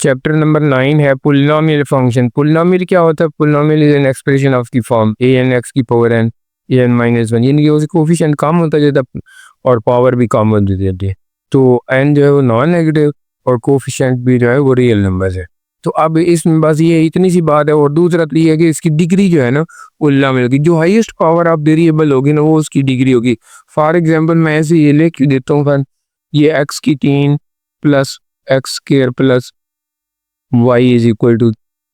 Chapter number 9 है polynomial function. Polynomial क्या होता है? Polynomial is an expression of the form a n x की power n a n minus one, यानी कि उसका कोफिशिएंट कम होता जाता है और पावर भी कम होती जाती है। तो एन जो है वो नॉन नेगेटिव और कोफिशिएंट भी जो है वो रियल नंबर है। तो अब इसमें बस ये इतनी सी बात है। और दूसरा तो ये है कि इसकी डिग्री जो है ना पोलिनोमियल की, जो हाईएस्ट पावर ऑफ वेरिएबल होगी ना वो उसकी डिग्री होगी। फॉर एग्जाम्पल मैं ऐसे ये लिख देता हूँ, ये एक्स की 3 plus x square plus y is equal to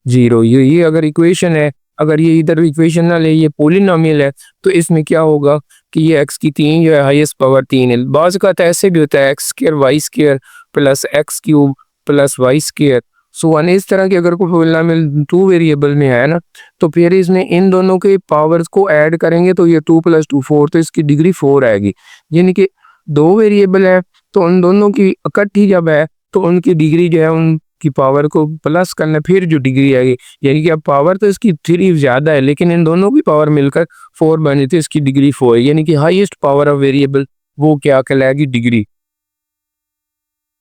0। ये अगर इक्वेशन है, अगर ये इधर इक्वेशन ना ले, ये पोलिनोमियल है, तो इसमें क्या होगा कि ये x की 3 जो है हाईएस्ट पावर 3 है। बाज़ का ऐसे भी होता है x square y square plus x cube plus y square. So one इस तरह की अगर कोई पोलिनोमियल 2 वेरिएबल में है ना, तो फिर इसमें इन दोनों के पावर्स को ऐड करेंगे तो ये 2 + 2 4, तो इसकी डिग्री 4 आएगी। यानी कि 2 वेरिएबल है तो उन दोनों की इकट्ठी जब है तो उनकी डिग्री जो है उनकी पावर को प्लस करना, फिर जो डिग्री आएगी, यानी कि अब पावर तो इसकी 3 ज़्यादा है लेकिन इन दोनों की पावर मिलकर 4 बनी थी, इसकी डिग्री 4 है। यानी कि हाईएस्ट पावर ऑफ वेरिएबल वो क्या कहलाएगी? डिग्री।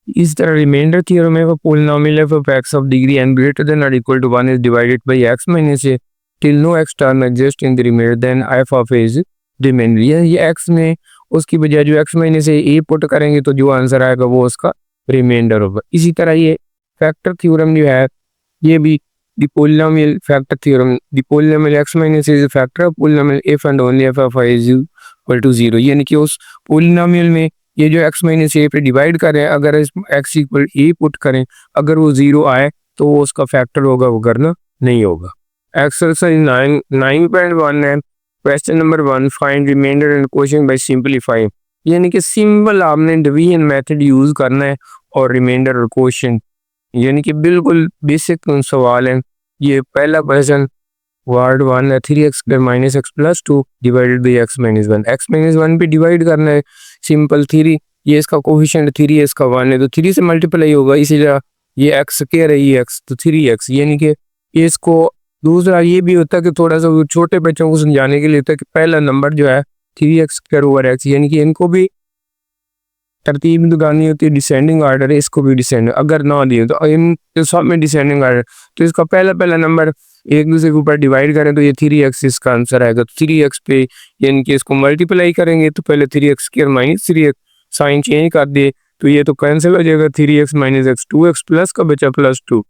इस तरह रिमाइंडर थ्योरम है, polynomial of x of degree n greater than और equal to 1 is divided by x minus a till no x term exist in the remainder then f of a is remainder. ये x में उसकी बजाय जो x minus a put करेंगे तो जो answer आएगा वो उसका रिमाइंडर होगा। इसी तरह ये फैक्टर थ्योरम जो है ये भी the polynomial factor theorem, the polynomial x minus a is a factor of polynomial if and only f of i is equal to 0। यानी कि उस पोलिनोमियल में ये जो x माइनस ए पे डिवाइड करें, अगर इस x इक्वल ए पुट करें, अगर वो 0 आए तो वो उसका फैक्टर होगा, वो करना नहीं होगा। एक्सरसाइज 9.1 है। Question number 1, find remainder and quotient by simplifying. यानी कि सिंपल आपने डिवीजन मेथड यूज करना है और रिमाइंडर और क्वोशिएंट, यानी कि बिल्कुल बेसिक सवाल है। ये पहला क्वेश्चन वार्ड 1 है, 3x square minus x plus 2 divided by x minus 1। X minus 1 पे डिवाइड करना है, सिंपल 3, ये इसका कोफिशिएंट 3 है, इसका 1 है तो 3 से मल्टीप्लाई होगा, इसीलिए ये एक्स स्क्वायर है, ये एक्स तो 3x। यानी कि इसको दूसरा ये भी होता है कि थोड़ा सा छोटे बच्चों को समझाने के लिए होता है कि पहला नंबर जो है 3x स्क्वायर ओवर एक्स, यानी कि इनको भी तरतीब लगानी होती है, डिसेंडिंग ऑर्डर है, इसको भी डिसेंड, अगर ना दिए तो इन सब में डिसेंडिंग ऑर्डर। तो इसका पहला नंबर एक दूसरे के ऊपर डिवाइड करें तो ये 3x इसका आंसर आएगा। तो 3x पे यानी कि इसको मल्टीप्लाई करेंगे तो पहले 3x square minus 3x, sign change कर दिए तो ये तो कैंसिल हो जाएगा, 3x minus x 2x plus का बचा प्लस 2।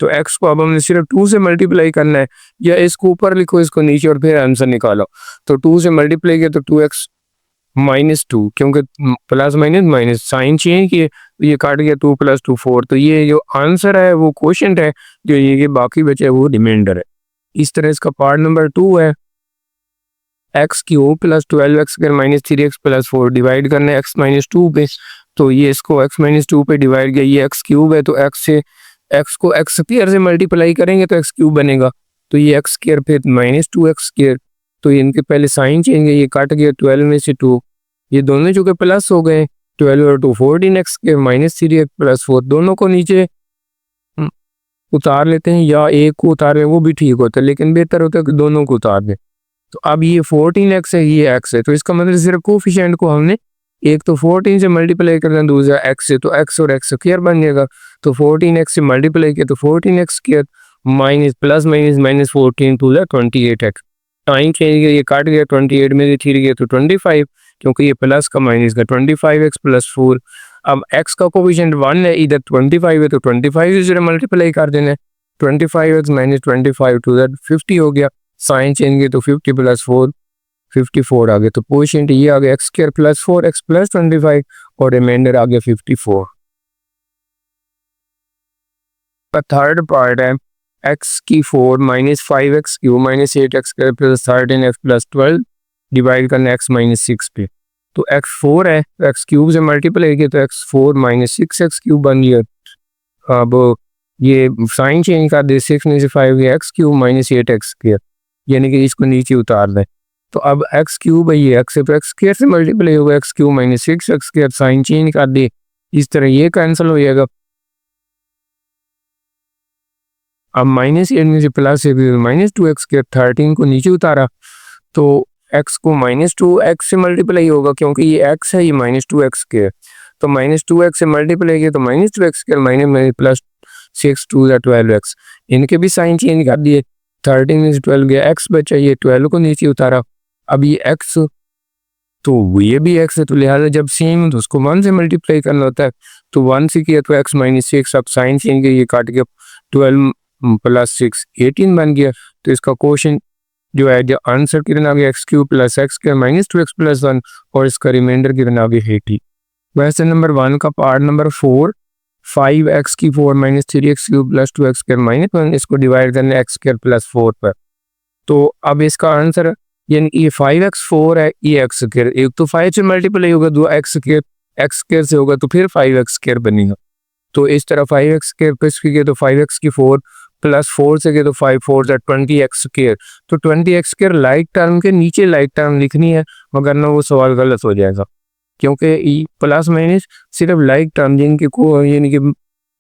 तो x को अब हमने सिर्फ 2 से मल्टीप्लाई करना है, या इसको ऊपर लिखो इसको नीचे और फिर आंसर निकालो। तो 2 से मल्टीप्लाई किया तो 2x माइनस 2, क्योंकि plus minus minus sign change किए तो ये काट गया 2 + 2 4। तो ये जो आंसर है वो क्वोशिएंट है, जो ये बाकी बचे वो रिमाइंडर है। इस तरह इसका पार्ट नंबर 2 है, x cube plus 12x square minus 3x plus 4 divide करना है x माइनस 2 पे। तो ये इसको x माइनस 2 पे डिवाइड किया, ये x क्यूब है तो x को x स्क्वायर से मल्टीप्लाई करेंगे तो x क्यूब बनेगा, तो ये x स्क्वायर फिर माइनस 2x स्क्वायर। तो इनके पहले साइन चेंज है, ये काट गया 12 में से 2, ये दोनों जो के प्लस हो गए, 12 और 2 14x square minus 3x plus 4। दोनों को नीचे उतार लेते हैं, या एक को उतारें वो भी ठीक होता है, लेकिन बेहतर होता है कि दोनों को उतार दें। तो अब ये 14x है, ये x है, तो इसका मतलब सिर्फ कोफिशिएंट को हमने एक तो 14 से मल्टीप्लाई करना, दूसरा x से, तो x और x स्क्वायर बन जाएगा। तो 14x से मल्टीप्लाई किया तो 14x square minus plus minus minus 14 to 28x। Time change किया, ये काट गया 28 में से 3 गया तो 25, क्योंकि ये प्लस का माइनस का 25x प्लस 4। अब x का कोफिशिएंट 1 है, इधर 25 है तो 25 से मल्टीप्लाई कर देना है, 25x माइनस 25 टू 50 हो गया, साइन चेंज किया तो 50 प्लस 4 54 आ गया। तो कोफिशिएंट ये आ गया x square plus 4x plus 25 और रिमाइंडर आ गया 54। थर्ड पार्ट है, x की 4 minus 5x cube minus 8x square plus 13x plus 12 divide करना x माइनस 6 पे। तो x 4 है, x क्यूब से मल्टीप्लाई किया तो x 4 माइनस 6x क्यूब बन गया। अब ये साइन चेंज कर दे, 6 में से 5 गया x cube minus 8x square, यानी कि इसको नीचे उतार दें। तो अब x क्यूब है, ये x है तो x स्क्वायर से मल्टीप्लाई होगा, x cube minus 6x square, sign change कर दे, इस तरह ये कैंसिल हो जाएगा। अब माइनस 8 में से प्लस माइनस 2x स्क्वायर, 13 को नीचे उतारा तो x को माइनस 2x से मल्टीप्लाई होगा, क्योंकि ये x है, ये माइनस 2x स्क्वायर, तो माइनस 2x से मल्टीप्लाई किया तो minus 2x square minus plus 6 2 या 12x, इनके भी साइन चेंज कर दिए। 13 में से 12 गया, x बचा, ये 12 को नीचे उतारा। अब ये x तो ये भी x है, तो लिहाजा जब सेम है तो उसको 1 से मल्टीप्लाई करना होता है। तो 1 से किया तो x माइनस 6, अब साइन चेंज गया, ये काट गया, 12 प्लस 6 18 बन गया। तो इसका क्वेश्चन जो है, जो आंसर कितना आ गया, x cube plus x square minus 2x plus 1, और इसका रिमाइंडर कितना आ गया 80। क्वेश्चन नंबर 1 का पार्ट नंबर 4, 5x की 4 minus 3x cube plus 2x square minus 1, इसको डिवाइड करना है एक्स स्क्वायर प्लस 4 पर। तो अब इसका आंसर, यानी ये 5x 4 है, ये एक्स स्क्वायर, एक तो 5 से मल्टीप्लाई होगा, दो एक्स स्क्वायर से होगा, तो फिर 5x स्क्वायर बनेगा। तो इस तरह 5x स्क्वायर प्लस की तो 5x की 4 प्लस 4 से तो 5 4 जा 20x स्क्वायर। तो 20x स्क्वायर लाइक टर्म के नीचे लाइक टर्म लिखनी है, मगर ना वो सवाल गलत हो जाएगा, क्योंकि प्लस माइनस सिर्फ लाइक टर्म जिनकी को यानी कि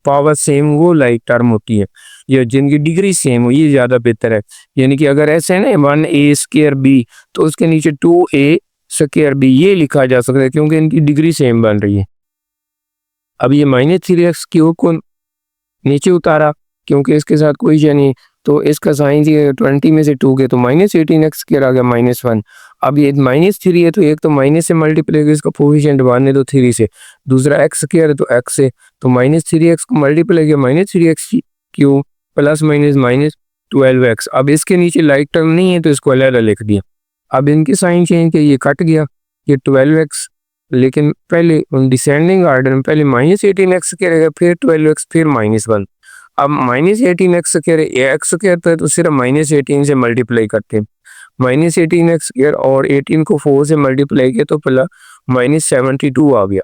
पावर सेम वो लाइक टर्म होती है, या जिनकी डिग्री सेम हो, ये ज़्यादा बेहतर है। यानी कि अगर ऐसे है ना 1a स्क्वायर b, तो उसके नीचे 2a स्क्वायर b ये लिखा जा सकता है, क्योंकि इनकी डिग्री सेम बन रही है। अब ये माइनस 3x क्यूब को नीचे उतारा, क्योंकि इसके साथ कोई शय नहीं, तो इसका साइन 20 में से 2 के तो माइनस 18x स्क्वायर आ गया माइनस 1। अब ये माइनस 3 है, तो एक तो माइनस से मल्टीप्लाई करके इसका कोफिशिएंट 1 है तो 3 से, दूसरा x स्क्वायर है तो x से, तो माइनस 3x को मल्टीप्लाई किया minus 3x cube plus minus minus 12x। अब इसके नीचे लाइक टर्म नहीं है तो इसको अलग लिख दिया। अब इनकी साइन चेंज किया, ये कट गया, ये 12x, लेकिन पहले डिसेंडिंग आर्डर में पहले माइनस 18x स्क्वायर, फिर 12x, फिर माइनस 1। अब minus 18x square x square पर तो सिर्फ माइनस 18 से मल्टीप्लाई करते हैं, माइनस 18x स्क्वायर और 18 को 4 से मल्टीप्लाई किया तो प्लस माइनस 72 आ गया।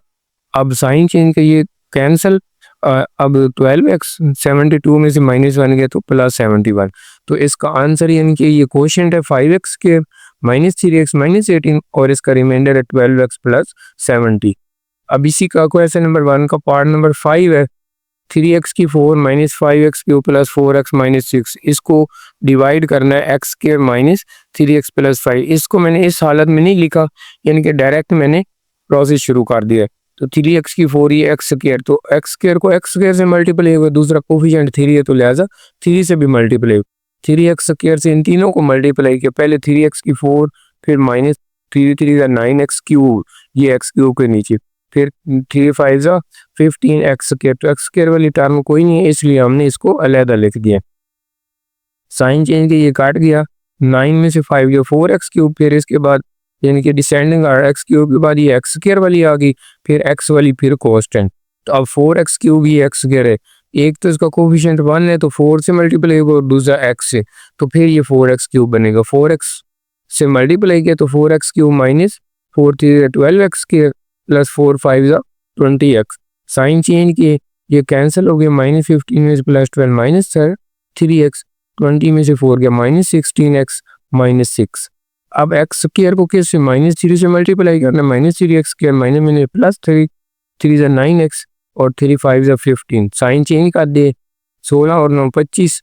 अब साइन चेंज का ये कैंसिल, अब 12x 72 में से माइनस 1 गया तो प्लस 71। तो इसका आंसर यानी कि ये क्वोशिएंट है 5x के माइनस 3x माइनस 18, और इसका रिमाइंडर है 12x प्लस 70। अब इसी का क्वेश्चन नंबर 1 का पार्ट नंबर 5 है, 3x की 4 minus 5x cube plus 4x minus 6, इसको डिवाइड करना है x square minus 3x plus 5। इसको मैंने इस हालत में नहीं लिखा, यानी कि डायरेक्ट मैंने प्रोसेस शुरू कर दिया। तो 3x की 4 ये x स्क्वायर, तो x स्क्वायर को x स्क्वायर से मल्टीप्लाई होगा, दूसरा कोफिशिएंट 3 है तो लिहाजा 3 से भी मल्टीप्लाई, 3x स्क्वायर से इन तीनों को मल्टीप्लाई किया, पहले 3x की 4, फिर माइनस 3 3 का 9x क्यूब, ये x क्यूब के नीचे, फिर 3 5 जा 15 एक्स स्क्वायर, तो एक्स स्क्वायर वाली टर्म कोई नहीं है, इसलिए हमने इसको अलग लिख दिया। साइन चेंज के ये काट गया, 9 में से 5 गया 4x क्यूब, फिर इसके बाद यानी कि डिसेंडिंग आर्डर x क्यूब के बाद ये एक्स स्क्वायर वाली आ गई, फिर x वाली, फिर कांस्टेंट। तो अब 4x क्यूब ये एक्स स्क्वायर है, एक तो इसका कोफिशिएंट 1 है तो 4 से मल्टीप्लाई होगा, और दूसरा x से, तो फिर ये 4x क्यूब बनेगा। 4x से मल्टीप्लाई किया तो 4x cube minus 4 3 12x square plus 4 5 जा 20x। साइन चेंज किए, ये कैंसिल हो गया, माइनस 15 में से प्लस 12 माइनस 3x, 20 में से 4 गया माइनस 16x माइनस 6। अब x स्क्वायर को किससे माइनस 3 से मल्टीप्लाई करना, माइनस 3x स्क्वायर माइनस में प्लस 3 3 जा 9x और 3 5 जा 15। साइन चेंज कर दे, 16 और 9 25,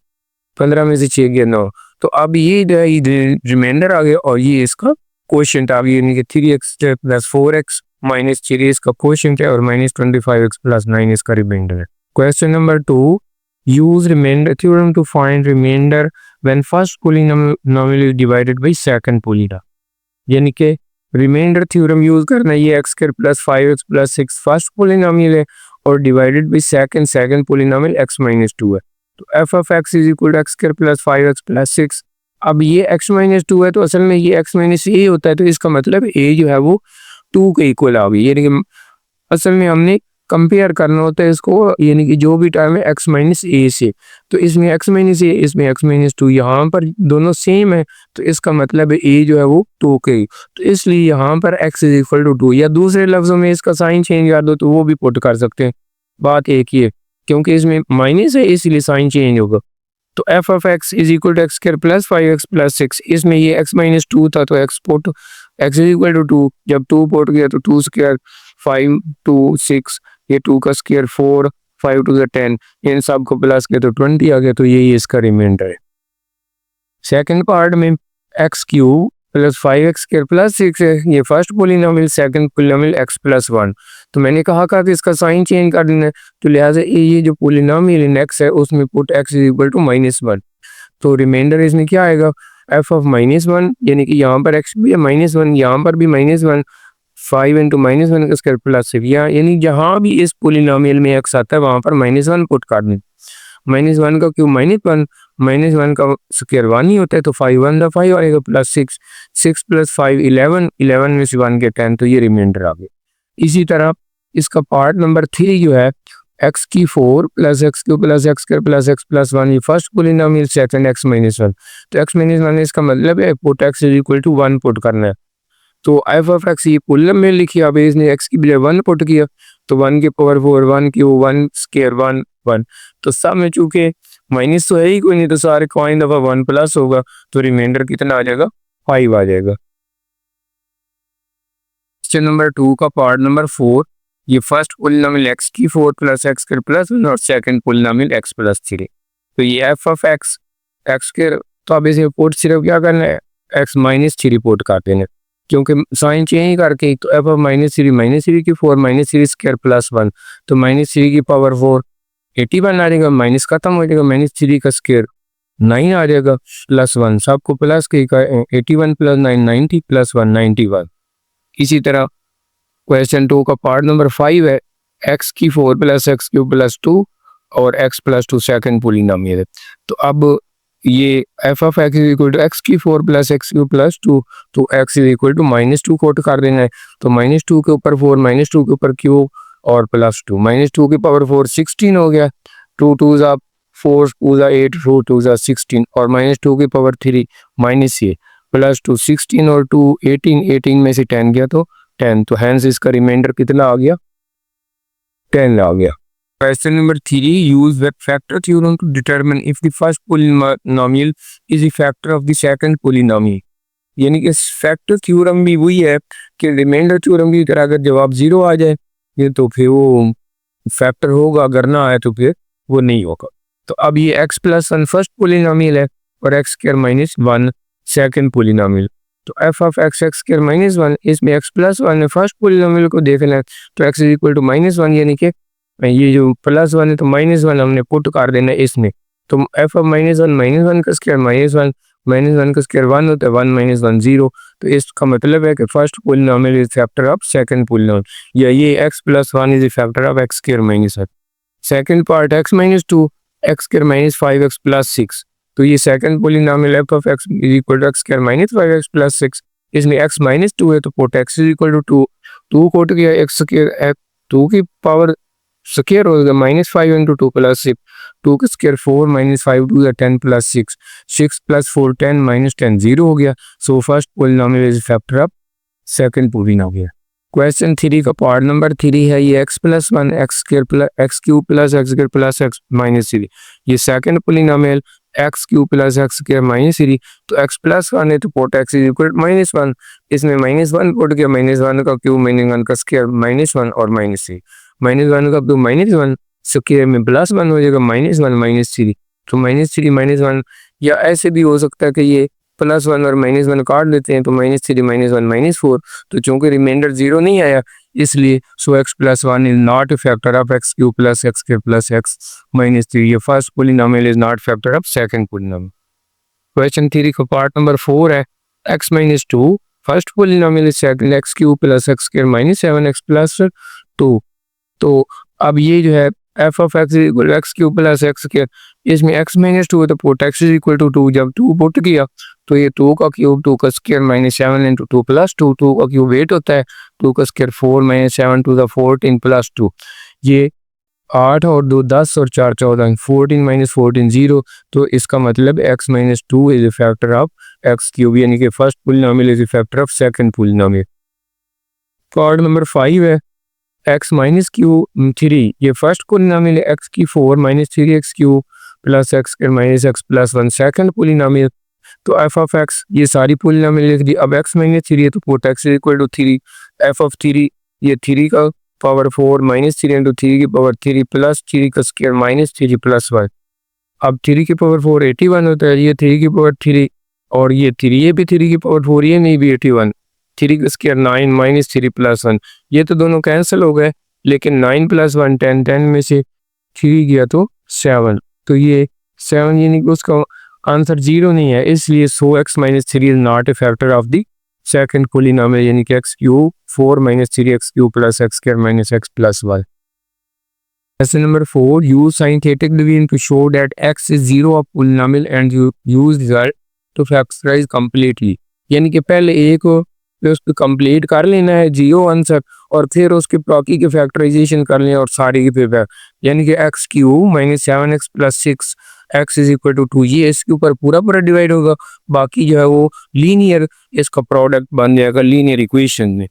15 में से 6 गया 9। तो अब ये रिमाइंडर आ गया, और ये इसका क्वोशिएंट आ गया, यानी कि 3x प्लस 4x माइनस 3 इसका क्वोशिएंट है, और माइनस 25x प्लस 9 इसका रिमाइंडर है। Question number 2, use remainder theorem to find remainder when first polynomial is divided by second polynomial. यानी कि रिमाइंडर थ्योरम यूज करना, ये x square plus 5x plus 6 first polynomial है, और divided by second polynomial x minus 2 है। तो f of x is equal to x square plus 5x plus 6। अब ये x माइनस 2 है, तो असल में ये x माइनस a होता है, तो इसका मतलब a जो है वो 2 के इक्वल आ गई। यानी कि असल में हमने कंपेयर करना होता है इसको, यानी कि जो भी टर्म है x माइनस ए से, तो इसमें x माइनस ए, इसमें x माइनस 2, यहाँ पर दोनों सेम है, तो इसका मतलब है a जो है वो 2 के, तो इसलिए यहाँ पर x इज इक्वल टू 2, या दूसरे लफ्जों में इसका साइन चेंज कर दो तो वो भी पुट कर सकते हैं। बात एक ही है, क्योंकि इसमें माइनस है इसलिए साइन चेंज होगा। तो f of x is equal to x square plus 5x plus 6, इसमें ये x माइनस 2 था, तो x put x is equal to 2, जब 2 पुट गया तो 2 स्क्वायर 5 2 6, ये 2 का स्क्वायर 4 5 2 10, इन सब को प्लस किया तो 20 आ गया, तो यही इसका रिमाइंडर है। सेकंड पार्ट में x cube plus 5x² plus 6 है, ये first polynomial, second polynomial x plus 1। तो मैंने कहा कि इसका साइन चेंज कर देना है, तो लिहाजा ये जो पोलिनोमियल इन x है उसमें put x is equal to -1। तो रिमाइंडर इसमें क्या आएगा, f ऑफ -1, यानी कि यहाँ पर x भी है -1, यहाँ पर भी -1, 5 इंटू -1 का स्क्वायर प्लस 6, यानी जहाँ भी इस पोलिनोमियल में x आता है वहाँ पर -1 पुट कर दें। -1 का क्यूब -1, -1 का स्क्वायर 1 ही होता है, तो 5 1 दा 5 आएगा, प्लस 6, 6 प्लस 5 11, 11 में से 1 के 10, तो ये रिमाइंडर आ गया। इसी तरह इसका पार्ट नंबर 3 जो है x की 4 plus x cube plus x square plus x plus 1, ये फर्स्ट पोलिनोमियल, सेकंड x -1। तो x -1 इसका मतलब है put x is equal to 1 put करना है। तो f ऑफ x ये पोलिनोमियल लिखी, अब इसने x की बजाय 1 पुट किया, तो 1 की पावर 4, 1 क्यूब 1 स्क्वायर 1 1। तो सब में चूंकि माइनस तो है ही कोई नहीं, तो सारे कॉइन दफा 1 प्लस होगा, तो रिमाइंडर कितना आ जाएगा, 5 आ जाएगा। क्वेश्चन नंबर 2 का पार्ट नंबर 4, ये फर्स्ट पोलिनोमियल x की 4 प्लस x स्क्वायर प्लस 1 और सेकंड पोलिनोमियल x प्लस 3। तो ये f ऑफ x के, तो अब इसे पुट सिर्फ क्या करना है, x -3 पुट कर देना, क्योंकि साइन चेंज करके, तो f ऑफ -3 की 4 -3 स्क्वायर प्लस 1, तो -3 की पावर 4 81 आ जाएगा, माइनस खत्म हो जाएगा, -3 का स्क्वायर 9 आ जाएगा, प्लस 1 सबको प्लस के 81 प्लस 9 90 प्लस 1 91। इसी तरह क्वेश्चन 2 का पार्ट नंबर 5 है, x की 4 प्लस x क्यूब प्लस 2 और x प्लस 2 सेकंड पोलिनोमियल है। तो अब ये f of x is equal to x की 4 प्लस x क्यूब प्लस 2, तो x is equal to -2 quote कर देना है, तो -2 के ऊपर 4, -2 के ऊपर क्यूब और प्लस 2, -2 की पावर 4 16 हो गया, 2 2 ज़ा 4 2 ज़ा 8 4 2 ज़ा 16, और -2 की पावर 3 माइनस ये प्लस 2 16 और 2 18, 18 में से 10 गया तो 10, तो हैंस इसका रिमाइंडर कितना आ गया, 10 आ गया। Question number 3, use the factor theorem to determine if the first polynomial is the factor of the second polynomial. यानी कि फैक्टर थ्योरम भी वही है कि रिमाइंडर थ्योरम की तरह, अगर जवाब 0 आ जाए ये तो फिर वो फैक्टर होगा, अगर ना आए तो फिर वो नहीं होगा। तो अब ये x प्लस 1 फर्स्ट पोलिनोमियल है और x square minus 1 second polynomial, तो f of x square minus 1, इसमें x प्लस 1 है, फर्स्ट पोलिनोमियल को देखना है, तो x इज इक्वल टू -1, यानी कि ये जो प्लस 1 है तो -1 हमने पुट कर देना है इसमें, तो f ऑफ -1 का स्क्वायर -1 का स्क्वायर 1 होता है, 1 - 1 0, तो इसका मतलब है कि first polynomial is factor of second polynomial, या ये x plus 1 is factor of x square minus 1। Second part x - 2 x square minus 5x plus 6, तो ये second polynomial f of x is equal to x square minus 5x plus 6, इसमें x -2 है तो put x is equal to 2 quote किया, x square 2 की power square हो गया -5 into 2 plus 6, 2 का स्क्वायर 4 -5 2 या 10 प्लस 6, 6 प्लस 4 10 -10 0 हो गया। So first polynomial is factor of second polynomial. Question 3 का पार्ट नंबर 3 है, ये x plus 1 x square plus x cube plus x square plus x minus 3, ये second polynomial x cube plus x square minus 3, तो x plus 1 है तो put x is equal -1, इसमें -1 put किया, -1 का क्यूब -1 का स्क्वायर -1 और -3, -1 का क्यूब -1 स्क्वायर में +1 हो जाएगा, -1 -3, तो -3 -1, या ऐसे भी हो सकता है कि ये +1 और -1 काट देते हैं, तो -3 -1 -4, तो चूंकि रिमाइंडर 0 नहीं आया इसलिए सो x plus 1 is not factor of x cube plus x square plus x -3, ये first polynomial is not factor of second polynomial. Question 3 का पार्ट नंबर 4 है, x - 2 first polynomial is second x cube plus x square minus 7x plus 2, तो अब ये जो है f of x equal x cube plus x square, इसमें x - 2 है तो put x is equal to 2, जब 2 पुट किया तो ये 2 का क्यूब 2 का स्क्वायर -7 इंटू 2 प्लस 2, 2 का क्यूब 8 होता है, 2 का स्क्वायर 4 -7 2 14 प्लस 2, ये 8 और 2 10 और 4 14, 14 - 14 0, तो इसका मतलब x - 2 is a factor of x cube, यानी कि first polynomial is a factor of second polynomial. Part number 5 है, x - 3, ये फर्स्ट पोलिनोमियल है, x की 4 - 3x cube plus x square minus x plus 1 second polynomial, तो f of x ये सारी polynomial लिख दी, अब x - 3 है तो put x is equal to 3, f of 3 ये 3 का पावर 4 -3 इंटू 3 की पावर 3 प्लस 3 का स्क्वायर -3 प्लस 1, अब 3 की पावर 4 81 होता है, ये 3 की पावर 3 और ये 3, ये भी 3 की पावर 4, ये नहीं भी 81, 3 का स्क्वायर 9 माइनस 3 प्लस 1, ये तो दोनों कैंसिल हो गए, लेकिन 9 प्लस 1 10, 10 में से 3 गया तो 7, तो ये 7 यानी कि उसका आंसर 0 नहीं है, इसलिए सो x minus 3 is not a factor of the second polynomial यानी कि x cube 4 minus 3x cube plus x square minus x plus 1। Lesson number 4, use scientific division to show that x is 0 of polynomial and you use result to factorize completely। यानी कि पहले एक उसको complete कर लेना है 0 answer, और फिर उसके बाकी के फैक्टराइजेशन कर लें और सारे के पेपर, यानी कि x cube minus 7x plus 6 x is equal to 2, ये इसके ऊपर पूरा पूरा डिवाइड होगा, बाकी जो है वो लीनियर इसका प्रोडक्ट बन जाएगा, लीनियर इक्वेशन में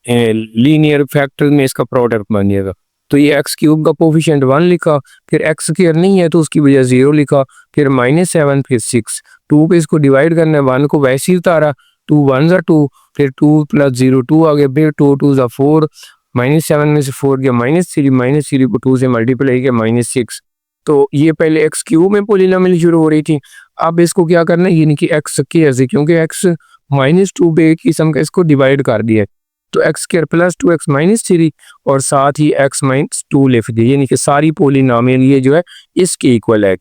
लीनियर फैक्टर में इसका प्रोडक्ट बन जाएगा। तो ये एक्स क्यूब का कोफिशिएंट 1 लिखा, फिर एक्स स्क्वायर नहीं है तो उसकी वजह 0 लिखा, फिर -7 फिर 6, 2 पे इसको डिवाइड करना है, 1 को वैसे ही उतारा, 2 1 ज़ा 2, फिर 2 प्लस 0 2 आ गया, फिर 2 2 ज़ा 4, -7 में से 4 गया -3 को 2 से मल्टीप्लाई किया -6। तो ये पहले एक्स क्यूब में पॉलिनोमियल शुरू हो रही थी, अब इसको क्या करना है, यानी कि एक्स स्क्वायर से, क्योंकि एक्स -2 पे एक किस्म का इसको डिवाइड कर दिया है, तो x square plus 2x minus 3 और साथ ही x माइनस 2 लिख दी, यानी कि सारी पॉलिनोमियल ये जो है इसके इक्वल है।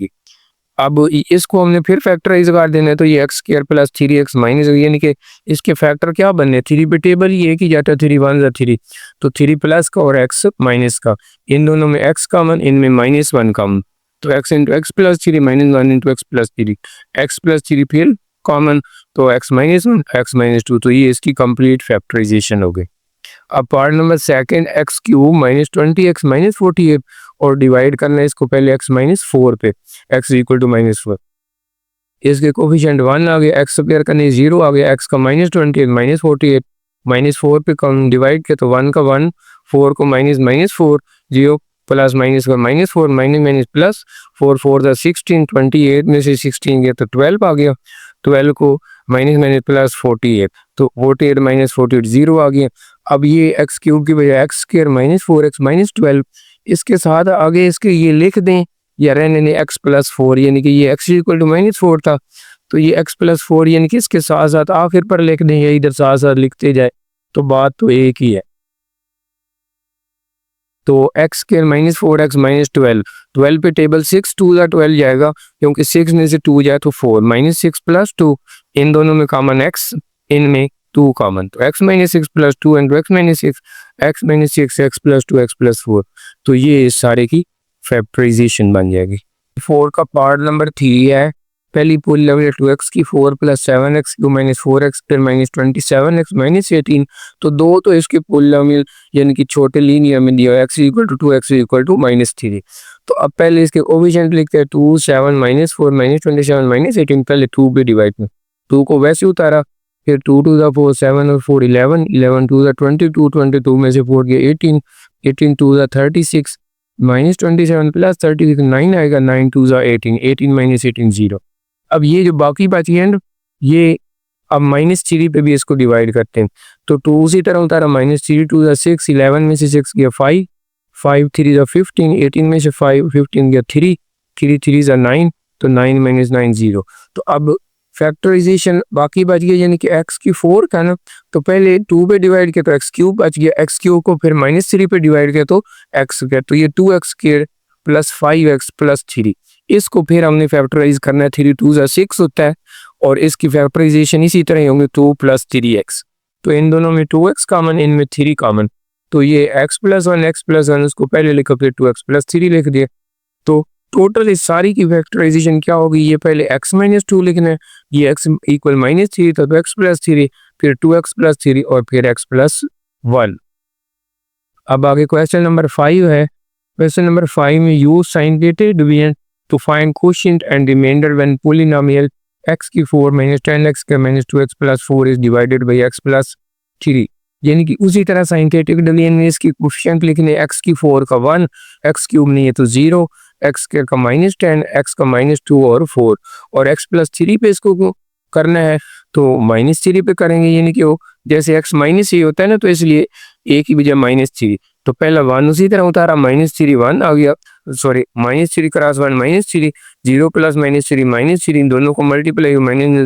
अब इसको हमने फिर फैक्टराइज कर देना है, तो ये x square plus 3x minus, यानी कि इसके फैक्टर क्या बनने, 3 पे टेबल ही एक ही जाता है, 3 1 ज़ा 3, तो 3 प्लस का और x माइनस का, इन दोनों में x कॉमन, इनमें -1 कॉमन, तो x into x plus 3 -1 into x plus 3, x plus 3 फिर कॉमन, तो x माइनस 1 x माइनस 2, तो ये इसकी कंप्लीट फैक्टराइजेशन हो गई। अब part number second, x cube minus 20x minus 48 और डिवाइड करना है इसको पहले x माइनस 4 पे, x इक्वल टू -4, इसके कोफिशिएंट 1 आ गया, x स्क्वायर करने 0 आ गया, x का -28 माइनस 48 -4 पे कम डिवाइड किया तो 1 का 1, 4 को -4 0 प्लस माइनस का -4 माइनस प्लस 4 4 ज़ा 16, 28 में से 16 गया तो 12 आ गया, 12 को माइनस प्लस 48, तो 48 माइनस 48 0 आ गया। अब ये एक्स क्यूब की वजह एक्स स्क्वायर -4x माइनस 12, इसके साथ आगे इसके ये लिख दें या रहने दें x प्लस 4, यानी कि ये x इक्वल टू -4 था, तो ये x प्लस 4 यानी कि इसके साथ साथ आखिर पर लिख दें या इधर साथ साथ लिखते जाए, तो बात तो एक ही है। तो x स्क्वायर -4x माइनस 12, 12 पे टेबल 6 2 ज़ा 12 जाएगा, क्योंकि 6 में से 2 जाए तो 4, -6 प्लस 2, इन दोनों में कॉमन x, इनमें 2 कॉमन, तो x minus 6 plus 2 into x minus 6, x minus 6 x plus 2 x plus 4, तो ये इस सारे की फैक्टराइजेशन बन जाएगी। 4 का पार्ट नंबर 3 है, पहली पॉलिनोमियल 2x की 4 plus 7x cube minus 4x फिर माइनस 27x माइनस 18, तो दो तो इसके पॉलिनोमियल यानी कि छोटे लीनियर में दिया x equal to 2x equal to -3, तो अब पहले इसके कोफिशिएंट लिखते हैं 2 7 माइनस 4 माइनस 27 माइनस 18, पहले 2 पे डिवाइड में 2 को वैसे उतारा, फिर 2 2 ज़ा 4 7 और 4 11, 11 2 ज़ा 22, 22 में से 4 गया 18, 18 2 ज़ा 36 माइनस 27 प्लस 36 9 आएगा, 9 2 ज़ा 18, 18 माइनस 18 0। अब ये जो बाकी बची है ये अब -3 पे भी इसको डिवाइड करते हैं, तो 2 उसी तरह उतारा, -3 2 ज़ा 6, 11 में से 6 गया 5, 5 3 ज़ा 15, 18 में से 5 15 गया 3, 3 3 ज़ा 9, तो 9 माइनस 9 0। तो अब फैक्टराइजेशन बाकी बच गया, यानी कि x की 4 था ना, तो पहले 2 पे डिवाइड किया तो x क्यूब बच गया, x क्यूब को फिर -3 पे डिवाइड किया तो x स्क्वायर, तो ये 2x square plus 5x plus 3, इसको फिर हमने फैक्टराइज करना है, 3 2 ज़ा 6 होता है, और इसकी फैक्टराइजेशन इसी तरह होंगे 2 प्लस 3x, तो इन दोनों में 2x कॉमन, इनमें 3 कॉमन, तो ये x प्लस 1 उसको पहले लिखा, फिर 2x प्लस 3 लिख दिया, तो टोटल इस सारी की फैक्टराइजेशन क्या होगी, ये पहले x माइनस 2 लिखना है, ये x इक्वल -3 था तो x प्लस 3, फिर 2x प्लस 3 और फिर x प्लस 1। अब आगे क्वेश्चन नंबर 5 है, क्वेश्चन नंबर 5 में use scientific division to find quotient and remainder when polynomial x की 4 माइनस 10x के minus 2x plus 4 is divided by x plus 3, यानी कि उसी तरह साइंटिफिक डिवीजन में इसकी कोशिएंट लिखने, x की 4 का 1, x क्यूब नहीं है तो 0, x स्क्वायर का -10, x का -2 और 4, और x प्लस 3 पे इसको करना है तो -3 पे करेंगे, यानी कि वो जैसे x माइनस ही होता है ना, तो इसलिए एक ही बजाय -3, तो पहला 1 उसी तरह उतारा, -3 1 आ गया, सॉरी -3 क्रॉस 1 -3, 0 प्लस -3 -3, इन दोनों को मल्टीप्लाई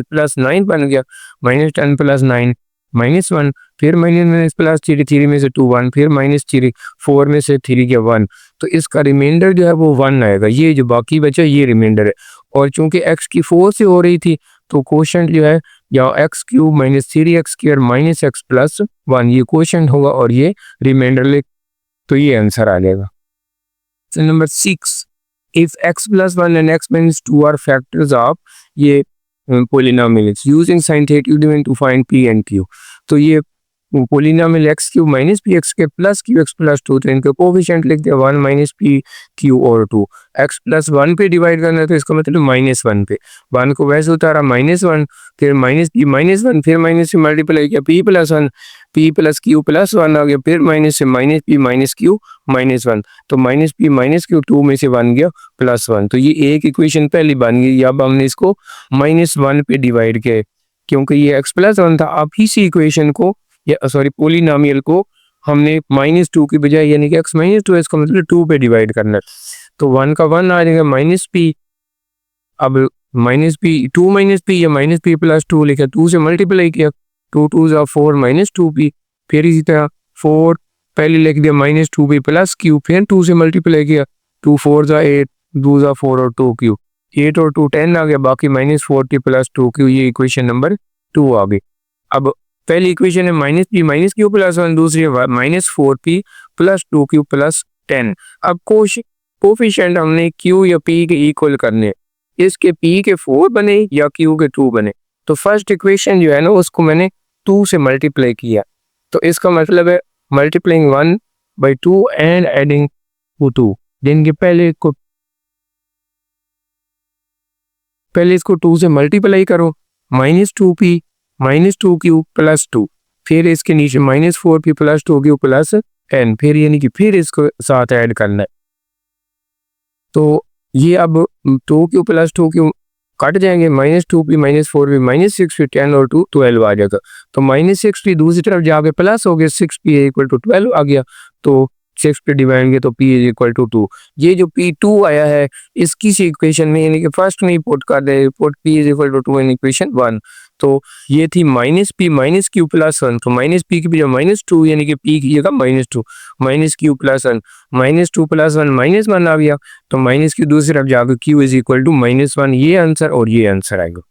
प्लस 9 बन गया, -10 प्लस 9 -1, फिर माइनस प्लस 3 3 में से 2 1, फिर -3 4 में से 3 के 1, तो इसका रिमाइंडर जो है वो 1 आएगा। ये जो बाकी बचा ये रिमाइंडर है, और चूंकि x की 4 से हो रही थी तो क्वोशंट जो है या x cube -3x square -x plus 1 ये क्वोशंट होगा और ये रिमाइंडर ले, तो ये आंसर आ जाएगा। So number 6, if x plus 1 and x minus 2 are factors of ये polynomials using sin theta domain to find p and q, तो ये polynomial x cube minus P x के प्लस क्यू एक्स प्लस 2, तो इनके coefficient लिख दिया 1 minus P Q और 2, x plus 1 पे डिवाइड करना है तो इसका मतलब -1 पे, 1 को वैसे उतारा -1, फिर माइनस पी -1, फिर माइनस से मल्टीप्लाई किया P plus 1, P plus Q plus 1 आ गया, फिर माइनस से माइनस पी माइनस क्यू -1, तो माइनस पी माइनस क्यू 2 में से बन गया +1, तो ये एक इक्वेशन पहली बन गई। अब हमने इसको -1 पे डिवाइड किया क्योंकि ये x प्लस 1 था। अब इसी इक्वेशन को या सॉरी पोलिनोमियल को हमने -2 की बजाय यानी कि x -2 इसका मतलब 2 पे डिवाइड करना है, तो 1 का 1 आ जाएगा -p, अब -p 2 -p या -p प्लस 2 लिखा, 2 से मल्टीप्लाई किया, 2 2 जा 4 -2p, फिर इसी तरह 4 पहले लिख दिया -2p प्लस q, फिर 2 से मल्टीप्लाई किया, 2 4 जा 8, 2 जा 4 और 2 q, 8 और 2 10 आ गया, बाकी -4t प्लस 2q, ये इक्वेशन नंबर 2 आ गई। अब पहली इक्वेशन है -p माइनस क्यू प्लस 1, दूसरी है -4p प्लस 2q प्लस 10। अब कोफिशिएंट हमने q या p के इक्वल करने, इसके p के 4 बने या q के 2 बने, तो फर्स्ट इक्वेशन जो है ना उसको मैंने 2 से मल्टीप्लाई किया, तो इसका मतलब है मल्टीप्लाइंग 1/2 एंड एडिंग 2, जिनके पहले इसको 2 से मल्टीप्लाई करो, -2p -2q प्लस 2, फिर इसके नीचे -4p plus 2q plus n, फिर यानी कि फिर इसको साथ ऐड करना है, तो ये अब 2q प्लस 2q कट जाएंगे, -2p -4p -6p 10 और 2 12 आ जाएगा, तो -6p दूसरी तरफ जाके प्लस हो गया, 6p = 12 आ गया, तो 6 पे डिवाइड तो p = 2। ये जो p2 आया है इसकी सी इक्वेशन में यानी कि फर्स्ट नहीं पुट कर दे, पुट p = 2 इन इक्वेशन 1, तो ये थी -p माइनस q प्लस 1, तो -p की बजाय -2 यानी कि p की जगह -2 माइनस q प्लस 1, -2 प्लस 1 -1 आ गया, तो -q दूसरी तरफ जाकर q = -1, ये आंसर और ये आंसर आएगा।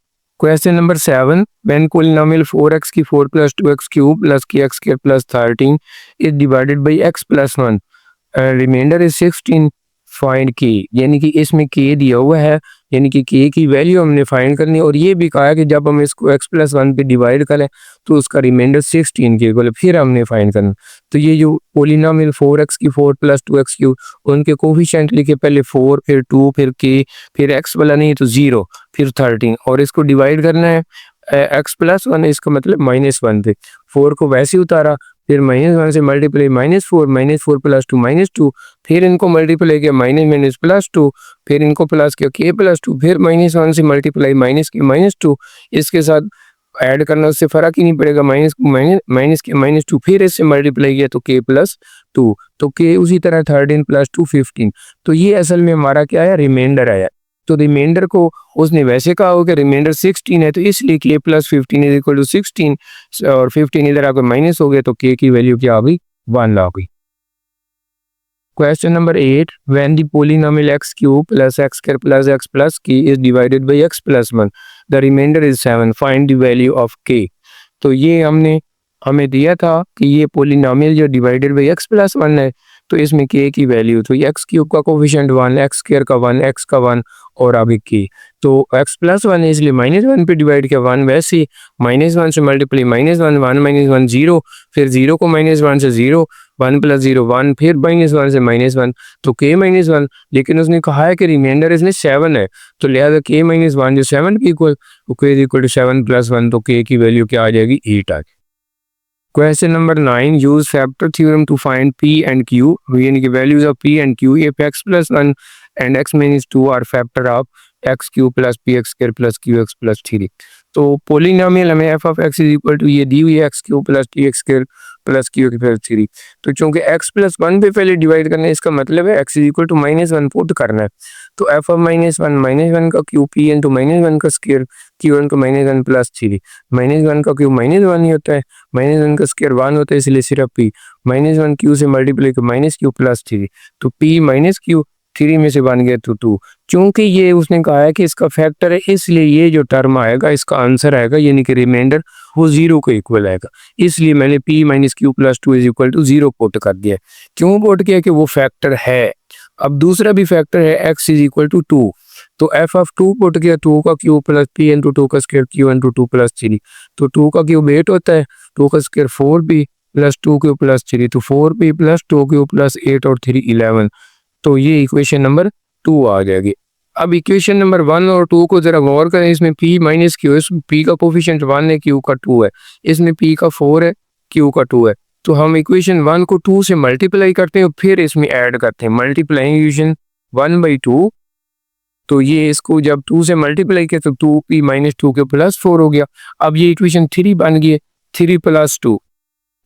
Question number 7, when polynomial 4x की 4 + 2x cube plus kx square plus 13 is divided by x plus 1, remainder is 16, find k, यानी कि इसमें k दिया हुआ है, यानी कि k की वैल्यू हमने फाइंड करनी है, और ये भी कहा है कि जब हम इसको x प्लस 1 पे डिवाइड करें तो उसका रिमाइंडर 16 के इक्वल फिर हमने फाइंड करना। तो ये जो पोलिनोमियल 4x की 4 + 2x क्यूब, उनके कोफिशिएंट लिखे, पहले 4 फिर 2 फिर k, फिर x वाला नहीं तो 0 फिर 13, और इसको डिवाइड करना है x प्लस 1, इसका मतलब -1 पे, 4 को वैसे उतारा, फिर -1 से मल्टीप्लाई -4 प्लस 2 -2, फिर इनको मल्टीप्लाई किया माइनस प्लस 2, फिर इनको प्लस किया k प्लस 2, फिर -1 से मल्टीप्लाई -2, इसके साथ ऐड करना, उससे फर्क ही नहीं पड़ेगा, -2, फिर इससे मल्टीप्लाई किया तो k प्लस 2, तो k उसी तरह 13 प्लस 2 15, तो ये असल में हमारा क्या है, रिमाइंडर आया। तो रिमाइंडर को उसने वैसे कहा हो कि रिमाइंडर 16 है, तो इसलिए k प्लस 15 = 16, और 15 इधर आकर माइनस हो गया, तो k की वैल्यू क्या आ गई, 1 आ गई। Question number 8, when the polynomial x cube plus x square plus x plus k is divided by x plus 1, the remainder is 7, find the value of k। तो ये हमें दिया था कि ये पोलिनोमियल जो डिवाइडेड बाय x प्लस 1 है, तो इसमें k की वैल्यू, तो x क्यूब का कोफिशिएंट 1, x स्क्वायर का 1, x का 1 और आगे k, तो x प्लस 1 है इसलिए -1 पे डिवाइड किया, 1 वैसे -1 से मल्टीप्लाई -1 1 0, फिर 0 को -1 से 0, 1 + 0 1, फिर -1 से -1, तो k -1, लेकिन उसने कहा है कि रिमाइंडर इसमें 7 है, तो लिहाजा k -1 जो 7 के इक्वल, k = 7 + 1, तो k की वैल्यू क्या आ जाएगी, 8 आ जाएगी। Question number 9, use factor theorem to find p and q, यानी कि values of p and q, if x + 1 and x - 2 are factor of x cube plus p x square plus q x plus 3। तो polynomial हमें f of x is equal to ये दी हुई है x cube plus t x square plus q x plus 3। तो चूंकि x plus one पे पहले डिवाइड करना है, इसका मतलब है x is equal to -1 put करना है। तो एफ ऑफ -1 का क्यू पी इंटू -1 का स्क्वायर क्यू इंटू -1 प्लस 3। -1 का क्यू -1 ही होता है, -1 का स्क्वायर 1 होता है, इसलिए सिर्फ पी -1 क्यू से मल्टीप्लाई कर माइनस क्यू प्लस 3। तो पी माइनस क्यू 3 में से बन गया तो 2। क्योंकि ये उसने कहा है कि इसका फैक्टर है, इसलिए ये जो टर्म आएगा इसका आंसर आएगा यानी कि रिमाइंडर वो 0 को इक्वल आएगा। इसलिए मैंने p minus q plus 2 is equal to 0 put कर दिया। क्यों पुट किया? कि वो फैक्टर है। अब दूसरा भी फैक्टर है x इज इक्वल टू 2। तो f ऑफ 2 पुट किया, 2 का क्यूब प्लस p इंटू 2 का स्क्वायर q इंटू 2 प्लस 3। तो 2 का क्यूब 8 होता है, 2 का square 4p plus 2 cube plus 3। तो 4p प्लस 2 क्यूब प्लस 8 और 3 11। तो ये इक्वेशन नंबर 2 आ जाएगी। अब इक्वेशन नंबर 1 और 2 को जरा गौर करें। इसमें p माइनस क्यू, इसमें p का कोफिशिएंट 1 है, q का 2 है, इसमें p का 4 है, q का 2 है। तो हम इक्वेशन 1 को 2 से मल्टीप्लाई करते हैं, फिर इसमें ऐड करते हैं, मल्टीप्लाइंग इक्वेशन 1/2। तो ये इसको जब 2 से मल्टीप्लाई किया तो 2p माइनस 2 के प्लस 4 हो गया। अब ये इक्वेशन 3 बन गई है, 3 प्लस 2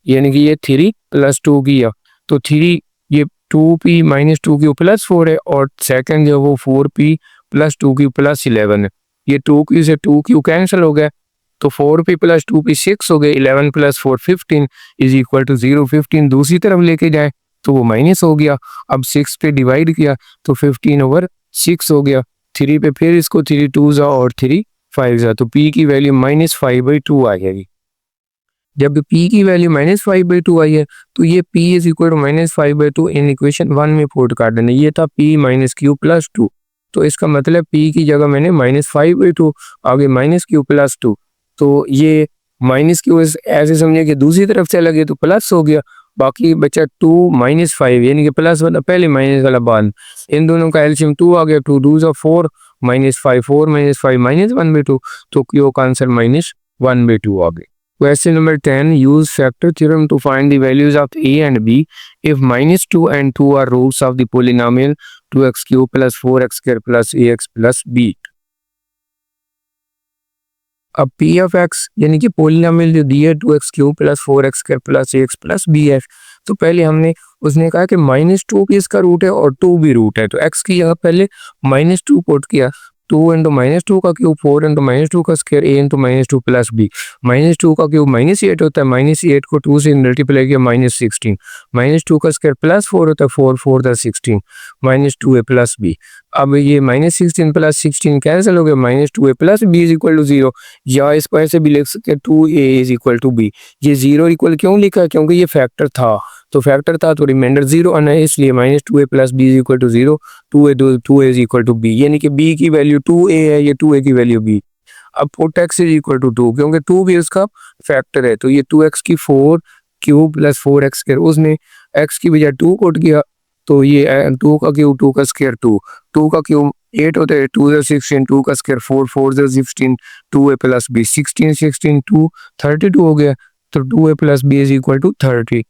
यानी कि ये 3 प्लस 2 किया तो 3, ये 2p माइनस 2 क्यू प्लस 4 है, और सेकंड जो वो 4p प्लस 2 क्यू प्लस 11 है। ये 2 क्यू से 2 क्यू कैंसिल हो गया, तो 4p प्लस 2p 6 हो गए, 11 प्लस 4 15 इज इक्वल टू 0। 15 दूसरी तरफ लेके जाए तो वो माइनस हो गया। अब 6 पे डिवाइड किया तो 15/6 हो गया। 3 पे फिर इसको 3 2 जा और 3 5 जा, तो p की वैल्यू -5/2 आ जाएगी। जब p की वैल्यू -5/2 आई है तो ये p is equal to -5/2 in equation 1 में पुट कर देना। ये था p माइनस क्यू प्लस 2, तो इसका मतलब p की जगह मैंने -5/2 आगे माइनस क्यू प्लस 2। तो ये माइनस क्यू ऐसे समझे कि दूसरी तरफ चला गया तो प्लस हो गया, बाकी बचा 2 -5 यानी कि प्लस वाला पहले माइनस वाला बाद। इन दोनों का एलसीएम 2 आ गया, 2 2 4 -5 4 -5 -1/2। तो क्यू का आंसर -1/2 आ गया। Question number 10. Use factor theorem to find the values of a and b if -2 and 2 are roots of the polynomial 2x cube plus 4x square plus ax plus b. अब p of x यानी कि polynomial जो दिया 2x cube plus 4x square plus ax plus b है, तो पहले हमने उसने कहा कि -2 भी इसका रूट है और 2 भी रूट है। तो x की जगह पहले -2 पुट किया, 2 इंटू -2 का क्यूब 4 इंटू -2 का square a into -2 plus b। -2 का क्यूब -8 होता है, -8 को 2 से मल्टीप्लाई किया -16। -2 का स्क्वायर प्लस 4 होता है, 4 4 दा 16 -2a प्लस b। अब ये -16 प्लस 16 कैंसिल हो गया, -2a plus b is equal to 0, या इसको ऐसे भी लिख सकते हैं 2a is equal to b। ये 0 इक्वल क्यों लिखा? क्योंकि ये फैक्टर था, तो फैक्टर था तो रिमाइंडर 0 आना है, इसलिए -2a plus b is equal to 0, 2a is equal to b, यानी कि b की वैल्यू 2a है, ये 2a की वैल्यू b। अब put x is equal to 2, क्योंकि 2 भी उसका फैक्टर है, तो ये 2x की 4 क्यूब प्लस 4x स्क्वायर, उसने x की बजाय 2 पुट किया, तो ये 2 का क्यूब 2 का स्क्वायर 2 का क्यूब 8 होता है, 2 से 16 2 का स्क्वायर 4 4 से 16 2a प्लस b 16 16 2 32 हो गया, तो 2a plus b is equal to 32।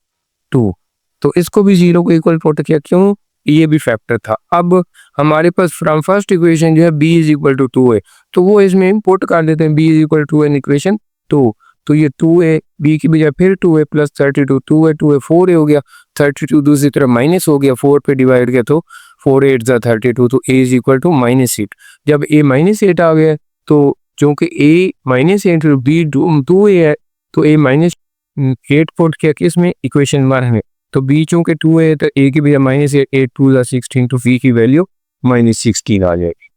तो इसको भी 0 को इक्वल पुट किया, क्यों? ये भी फैक्टर था। अब हमारे पास फ्रॉम फर्स्ट इक्वेशन जो है b इज इक्वल टू 2 है, तो वो इसमें इम्पोर्ट कर देते हैं, b is equal to in equation 2। तो ये 2a b की बजाय फिर 2a प्लस 32 2a 4a हो गया, 32 दूसरी तरफ माइनस हो गया, 4 पे डिवाइड किया तो 4 8 जा 32, तो a इज इक्वल टू -8। जब a -8 आ गया तो चूंकि a -8 b 2a है, तो a -8 पुट किया किसमें? इक्वेशन 1 में। तो b चूंकि 2a है तो a की बजाय -8 8 2 16, तो v की वैल्यू -16 आ जाएगी।